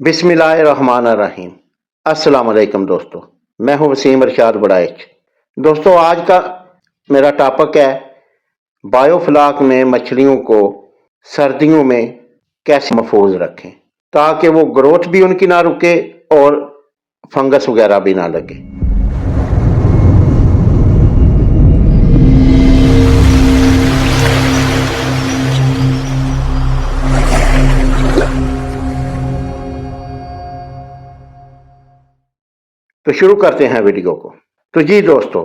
बिस्मिल्लाहिर्रहमानिर्रहीम। अस्सलाम वालेकुम दोस्तों, मैं हूं वसीम इरशाद बड़ाइच। दोस्तों, आज का मेरा टॉपिक है बायोफ्लाक में मछलियों को सर्दियों में कैसे महफूज रखें ताकि वो ग्रोथ भी उनकी ना रुके और फंगस वगैरह भी ना लगे। तो शुरू करते हैं वीडियो को। तो जी दोस्तों,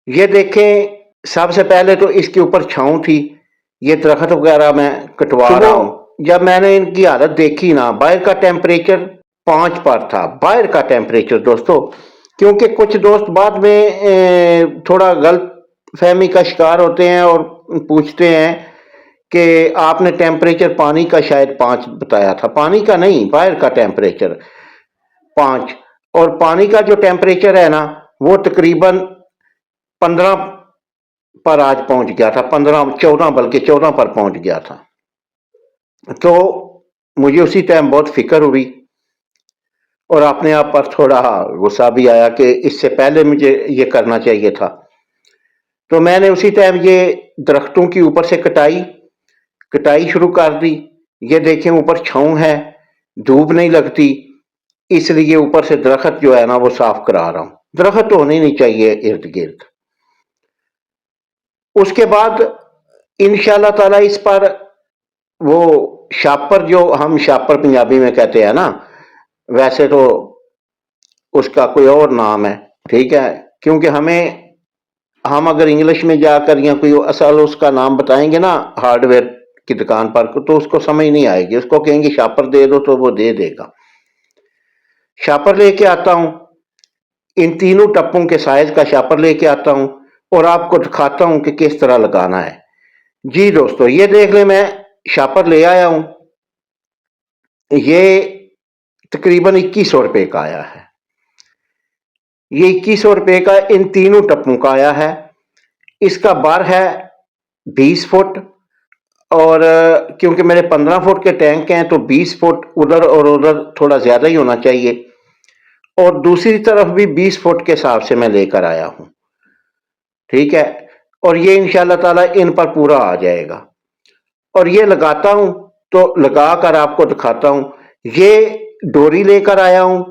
ये देखें, सबसे पहले तो इसके ऊपर छांव थी, ये दरख्त वगैरह मैं कटवा रहा हूँ। जब मैंने इनकी हालत देखी ना, बाहर का टेम्परेचर 5 पर था, बाहर का टेम्परेचर दोस्तों। क्योंकि कुछ दोस्त बाद में थोड़ा गलत फहमी का शिकार होते हैं और पूछते हैं कि आपने टेम्परेचर पानी का शायद 5 बताया था। पानी का नहीं, बाहर का टेम्परेचर 5। और पानी का जो टेम्परेचर है ना, वो तकरीबन 15 पर आज पहुंच गया था, 15 14, बल्कि 14 पर पहुंच गया था। तो मुझे उसी टाइम बहुत फिक्र हुई और अपने आप पर थोड़ा गुस्सा भी आया कि इससे पहले मुझे ये करना चाहिए था। तो मैंने उसी टाइम ये दरख्तों की ऊपर से कटाई शुरू कर दी। ये देखें, ऊपर छांव है, धूप नहीं लगती, इसलिए ऊपर से दरख्त जो है ना वो साफ करा रहा हूं। दरख्त होने नहीं चाहिए इर्द गिर्द। उसके बाद इंशाल्लाह ताला इस पर वो शापर, जो हम शापर पंजाबी में कहते हैं ना, वैसे तो उसका कोई और नाम है, ठीक है। क्योंकि हम अगर इंग्लिश में जाकर या कोई असल उसका नाम बताएंगे ना हार्डवेयर की दुकान पर, तो उसको समझ नहीं आएगी। उसको कहेंगे शापर दे दो तो वो दे देगा। शापर लेके आता हूं, इन तीनों टप्पों के साइज का शापर लेके आता हूं और आपको दिखाता हूं कि किस तरह लगाना है। जी दोस्तों, ये देख ले, मैं शापर ले आया हूं। ये तकरीबन 2100 रुपए का आया है। ये 2100 रुपए का इन तीनों टप्पों का आया है। इसका बार है 20 फुट, और क्योंकि मेरे 15 फुट के टैंक हैं तो 20 फुट उधर और उधर थोड़ा ज्यादा ही होना चाहिए। और दूसरी तरफ भी 20 फुट के हिसाब से मैं लेकर आया हूं, ठीक है। और ये इंशाल्लाह ताला इन पर पूरा आ जाएगा। और ये लगाता हूं तो लगा कर आपको दिखाता हूं। ये डोरी लेकर आया हूं।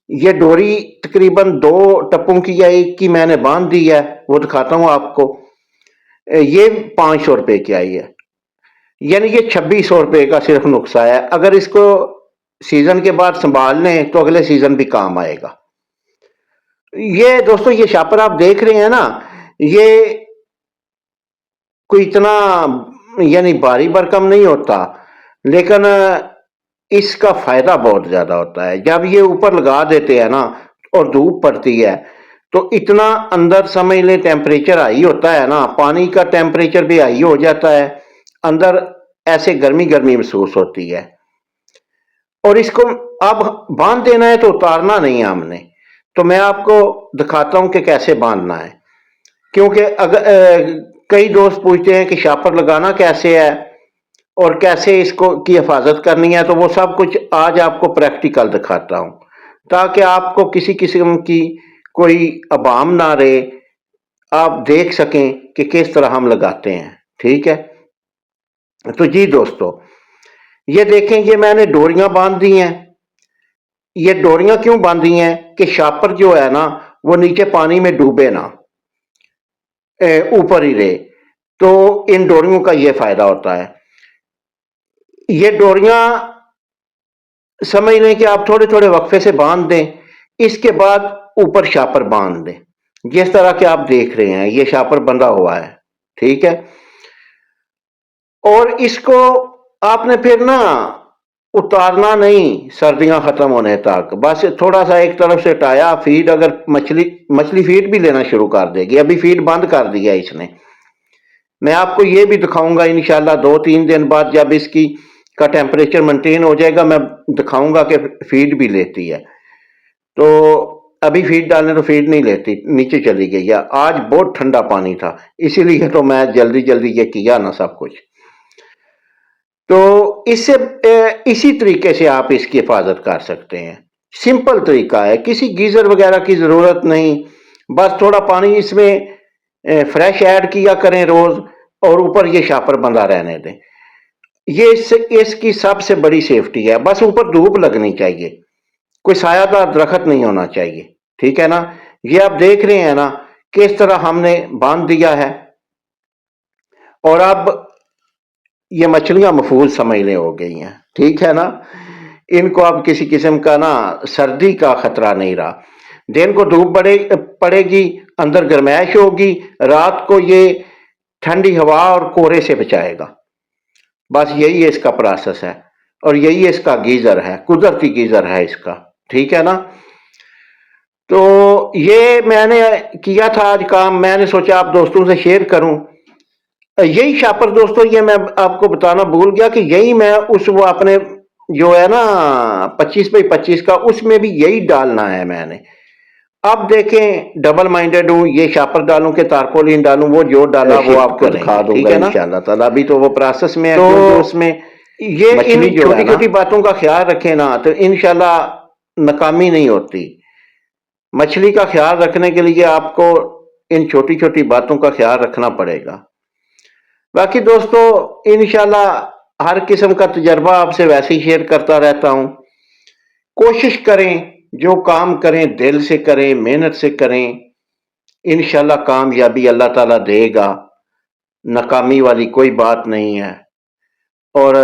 ये डोरी तकरीबन 2 टप्पों की या एक की मैंने बांध दी है, वो दिखाता हूं आपको। ये 500 रुपए की आई है, यानी ये 2600 रुपए का सिर्फ नुकसा है। अगर इसको सीजन के बाद संभाल लें तो अगले सीजन भी काम आएगा। ये दोस्तों, ये शापर आप देख रहे हैं ना, ये कोई इतना यानी भारी भरकम नहीं होता, लेकिन इसका फायदा बहुत ज्यादा होता है। जब ये ऊपर लगा देते हैं ना और धूप पड़ती है तो इतना अंदर समझ लें टेम्परेचर हाई होता है ना, पानी का टेम्परेचर भी हाई हो जाता है, अंदर ऐसे गर्मी गर्मी महसूस होती है। और इसको अब बांध देना है तो उतारना नहीं है हमने। तो मैं आपको दिखाता हूं कि कैसे बांधना है। क्योंकि अगर कई दोस्त पूछते हैं कि शापर लगाना कैसे है और कैसे इसको की हिफाजत करनी है, तो वो सब कुछ आज आपको प्रैक्टिकल दिखाता हूं ताकि आपको किसी किस्म की कोई अबाम ना रहे, आप देख सकें कि किस तरह हम लगाते हैं, ठीक है। तो जी दोस्तों, ये देखें, ये मैंने डोरियां बांध दी हैं। ये डोरियां क्यों बांधी हैं कि शापर जो है ना वो नीचे पानी में डूबे ना, ऊपर ही रहे। तो इन डोरियों का ये फायदा होता है। ये डोरियां समझ लें कि आप थोड़े थोड़े वक्फे से बांध दें, इसके बाद ऊपर शापर बांध दें, जिस तरह के आप देख रहे हैं ये शापर बंधा हुआ है, ठीक है। और इसको आपने फिर ना उतारना नहीं सर्दियां खत्म होने तक, बस थोड़ा सा एक तरफ से टाया फीड, अगर मछली फीड भी लेना शुरू कर देगी। अभी फीड बंद कर दिया इसने। मैं आपको ये भी दिखाऊंगा इंशाल्लाह 2-3 दिन बाद, जब इसकी का टेम्परेचर मेंटेन हो जाएगा, मैं दिखाऊंगा कि फीड भी लेती है। तो अभी फीड डालने तो फीड नहीं लेती, नीचे चली गई है। आज बहुत ठंडा पानी था, इसीलिए तो मैं जल्दी जल्दी ये किया ना सब कुछ। تو اس سے اسی طریقے سے آپ اس کی حفاظت کر سکتے ہیں. سمپل طریقہ ہے, کسی گیزر وغیرہ کی ضرورت نہیں, بس تھوڑا پانی اس میں فریش ایڈ کیا کریں روز, اور اوپر یہ شاپر بندہ رہنے دیں. یہ اس کی سب سے بڑی سیفٹی ہے. بس اوپر دھوپ لگنی چاہیے, کوئی سایہ دار درخت نہیں ہونا چاہیے, ٹھیک ہے نا. یہ آپ دیکھ رہے ہیں نا کس طرح ہم نے باندھ دیا ہے, اور اب یہ مچھلیاں محفوظ سمجھنے ہو گئی ہیں, ٹھیک ہے نا. ان کو اب کسی قسم کا نا سردی کا خطرہ نہیں رہا. دن کو دھوپ پڑے گی, اندر گرمائش ہوگی, رات کو یہ ٹھنڈی ہوا اور کورے سے بچائے گا. بس یہی اس کا پروسیس ہے, اور یہی اس کا گیزر ہے, قدرتی گیزر ہے اس کا, ٹھیک ہے نا. تو یہ میں نے کیا تھا آج کام, میں نے سوچا آپ دوستوں سے شیئر کروں. یہی شاپر دوستوں, یہ میں آپ کو بتانا بھول گیا کہ یہی میں وہ اپنے جو ہے نا 25x25 کا, اس میں بھی یہی ڈالنا ہے میں نے. اب دیکھیں ڈبل مائنڈیڈ ہوں, یہ شاپر ڈالوں کہ تارپولین ڈالوں, وہ جو ڈالا وہ آپ کو دکھا دوں گا انشاءاللہ تعالیٰ. ابھی تو وہ پروسیس میں ہے, کیونکہ اس میں یہ ان چھوٹی چھوٹی باتوں کا خیال رکھیں نا تو انشاءاللہ ناکامی نہیں ہوتی. مچھلی کا خیال رکھنے کے لیے آپ کو ان چھوٹی چھوٹی باتوں کا خیال رکھنا پڑے گا. باقی دوستو انشاءاللہ ہر قسم کا تجربہ آپ سے ویسے ہی شیئر کرتا رہتا ہوں. کوشش کریں, جو کام کریں دل سے کریں, محنت سے کریں, انشاءاللہ کامیابی اللہ تعالیٰ دے گا. ناکامی والی کوئی بات نہیں ہے. اور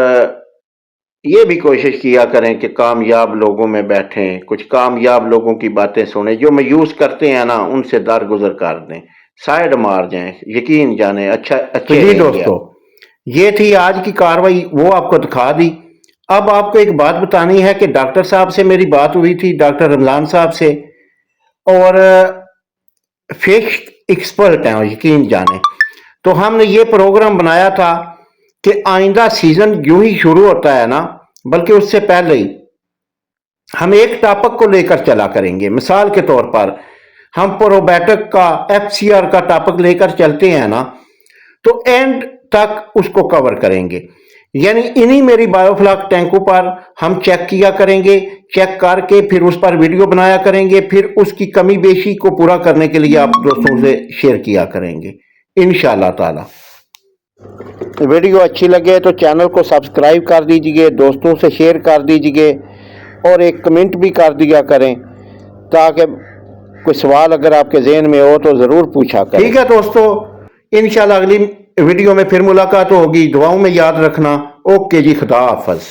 یہ بھی کوشش کیا کریں کہ کامیاب لوگوں میں بیٹھیں, کچھ کامیاب لوگوں کی باتیں سنیں, جو مایوس کرتے ہیں نا ان سے درگزر کر دیں, سائڈ مار جائیں, یقین جانیں اچھا. جی دوستو, یہ تھی آج کی کاروائی, وہ آپ کو دکھا دی. اب آپ کو ایک بات بتانی ہے کہ ڈاکٹر صاحب سے میری بات ہوئی تھی, ڈاکٹر رمضان صاحب سے, اور فش ایکسپرٹ ہیں, یقین جانیں. تو ہم نے یہ پروگرام بنایا تھا کہ آئندہ سیزن یوں ہی شروع ہوتا ہے نا, بلکہ اس سے پہلے ہی ہم ایک ٹاپک کو لے کر چلا کریں گے. مثال کے طور پر ہم پروبیوٹک کا FCR کا ٹاپک لے کر چلتے ہیں نا, تو اینڈ تک اس کو کور کریں گے. یعنی انہی میری بایو فلاک ٹینکوں پر ہم چیک کیا کریں گے, چیک کر کے پھر اس پر ویڈیو بنایا کریں گے, پھر اس کی کمی بیشی کو پورا کرنے کے لیے آپ دوستوں سے شیئر کیا کریں گے انشاءاللہ تعالی. ویڈیو اچھی لگے تو چینل کو سبسکرائب کر دیجئے, دوستوں سے شیئر کر دیجئے, اور ایک کمنٹ بھی کر دیا کریں, تاکہ کوئی سوال اگر آپ کے ذہن میں ہو تو ضرور پوچھا کریں. ٹھیک ہے دوستو, انشاءاللہ اگلی ویڈیو میں پھر ملاقات ہوگی. دعاؤں میں یاد رکھنا. اوکے جی, خدا حافظ.